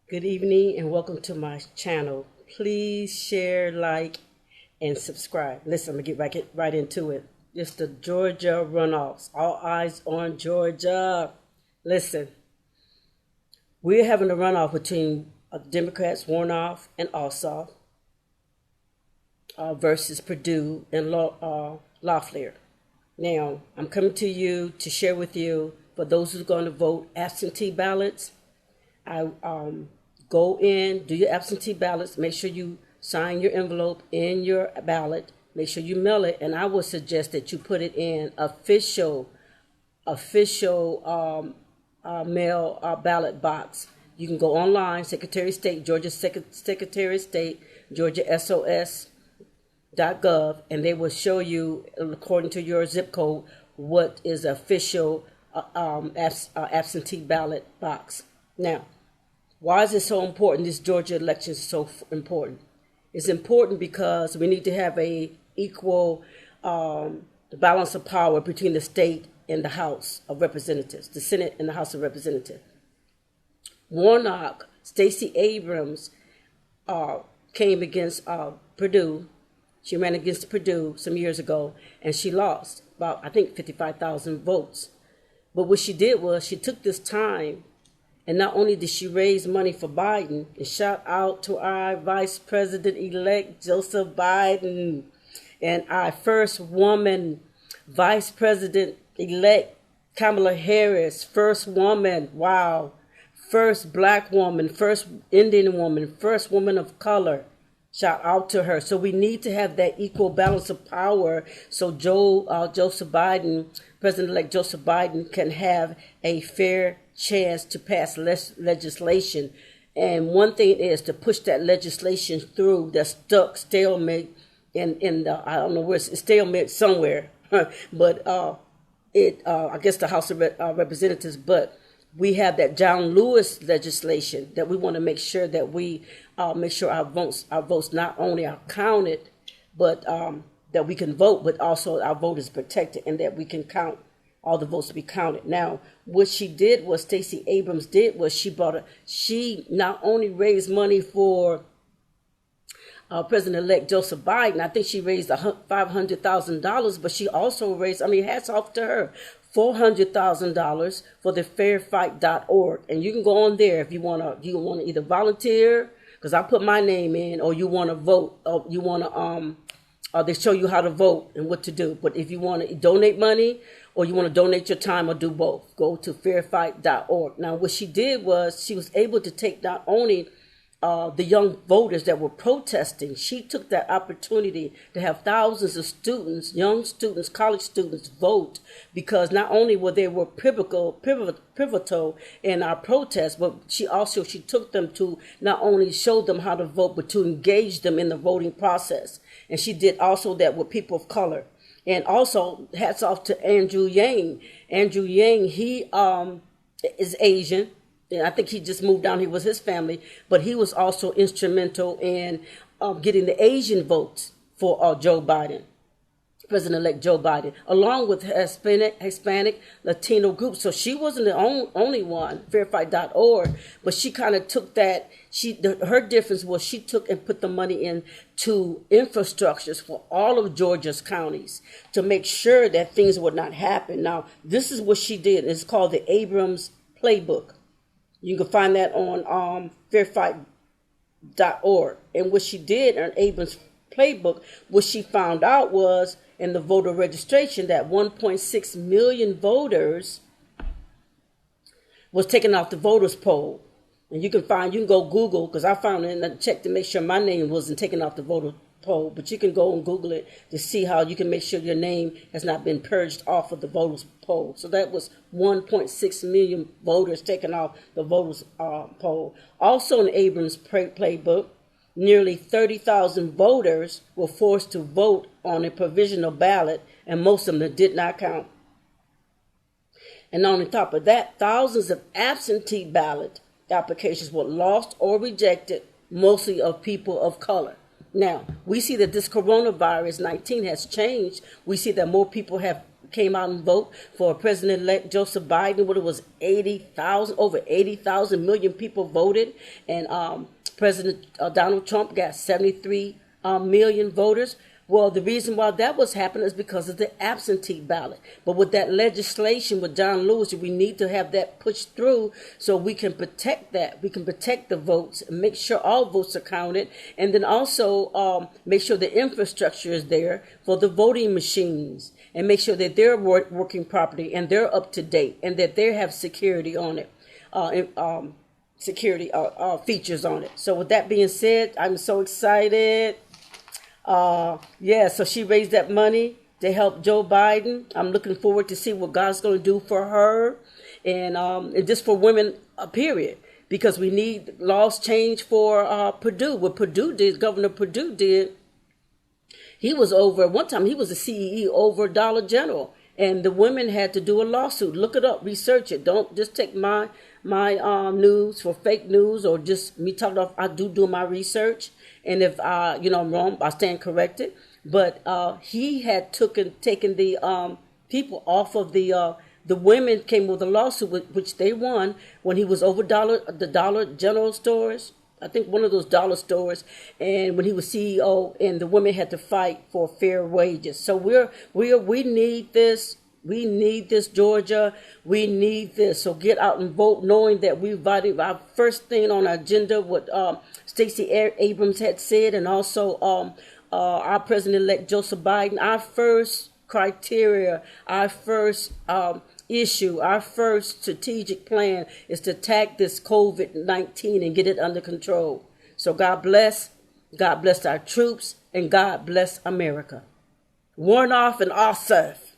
Good evening and welcome to my channel. Please share, like, and subscribe. Listen, I'm going to get right into it. It's the Georgia runoffs. All eyes on Georgia. Listen, we're having a runoff between Democrats Warnoff and Ossoff versus Perdue and Loeffler. Now, I'm coming to you to share with you, for those who are going to vote absentee ballots, go in, do your absentee ballots, make sure you sign your envelope in your ballot, make sure you mail it, and I would suggest that you put it in official mail ballot box. You can go online, Secretary of State, Georgia Secretary of State, GeorgiaStateSenateRunoffs2021.gov, and they will show you, according to your zip code, what is official absentee ballot box. Now, why is it so important? This Georgia election is so important. It's important because we need to have a equal balance of power between the state and the House of Representatives, the Senate and the House of Representatives. Warnock, Stacey Abrams came against Perdue. She ran against Perdue some years ago, and she lost about, I think, 55,000 votes. But what she did was she took this time, and not only did she raise money for Biden, and shout out to our Vice President-elect Joseph Biden and our first woman Vice President-elect Kamala Harris, first woman, wow, first black woman, first Indian woman, first woman of color. Shout out to her. So we need to have that equal balance of power so Joseph Biden, President-elect Joseph Biden, can have a fair chance to pass legislation. And one thing is to push that legislation through that's stuck stalemate in the, I don't know where it's stalemate somewhere, but I guess the House of Representatives, but we have that John Lewis legislation that we want to make sure that we make sure our votes not only are counted, but that we can vote, but also our vote is protected and that we can count all the votes to be counted. Now, what she did was, Stacey Abrams did was she not only raised money for President-elect Joseph Biden. I think she raised $500,000, but she also raised, hats off to her, $400,000 for the fairfight.org. And you can go on there if you want to either volunteer, because I put my name in, or you want to vote, or you want to, they show you how to vote and what to do. But if you want to donate money, or you want to donate your time, or do both, go to fairfight.org. Now, what she did was she was able to take not only the young voters that were protesting, she took that opportunity to have thousands of students, young students, college students vote, because not only were they pivotal in our protest, but she took them to not only show them how to vote, but to engage them in the voting process. And she did also that with people of color. And also, hats off to Andrew Yang. Andrew Yang, he is Asian. And I think he just moved down here with his family, but he was also instrumental in getting the Asian votes for Joe Biden, President-elect Joe Biden, along with Hispanic, Latino groups. So she wasn't the only one, fairfight.org, but she kind of took that. Her difference was she took and put the money into infrastructures for all of Georgia's counties to make sure that things would not happen. Now, this is what she did. It's called the Abrams Playbook. You can find that on fairfight.org. And what she did in Abrams Playbook, what she found out was in the voter registration that 1.6 million voters was taken off the voters poll. And you can go Google, because I found it and I checked to make sure my name wasn't taken off the voter poll, but you can go and Google it to see how you can make sure your name has not been purged off of the voters poll. So that was 1.6 million voters taken off the voters poll. Also in Abrams Playbook, nearly 30,000 voters were forced to vote on a provisional ballot, and most of them did not count. And on top of that, thousands of absentee ballot applications were lost or rejected, mostly of people of color. Now, we see that this coronavirus 19 has changed. We see that more people have came out and vote for President-elect Joseph Biden. What it was, 80,000, over 80,000 million people voted, and President Donald Trump got 73 million voters. Well, the reason why that was happening is because of the absentee ballot. But with that legislation with John Lewis, we need to have that pushed through so we can protect that. We can protect the votes and make sure all votes are counted. And then also make sure the infrastructure is there for the voting machines and make sure that they're working properly and they're up to date and that they have security on it. Security features on it. So with that being said, I'm so excited. So she raised that money to help Joe Biden. I'm looking forward to see what God's going to do for her and just for women, period, because we need laws change for Purdue. What Purdue did, Governor Purdue did, he was over, one time he was a CEE over Dollar General, and the women had to do a lawsuit. Look it up, research it. Don't just take my news for fake news or just me talking off. I do my research. And if I'm wrong, I stand corrected. But he had taken the people off of the women came with a lawsuit which they won when he was over the Dollar General stores. I think one of those dollar stores, and when he was CEO, and the women had to fight for fair wages. So we need this. We need this, Georgia. We need this. So get out and vote, knowing that we're voting. Our first thing on our agenda, what Stacey Abrams had said, and also our President-elect Joseph Biden. Our first criteria, our first issue, our first strategic plan is to attack this COVID-19 and get it under control. So God bless our troops, and God bless America. Runoff and Ossef.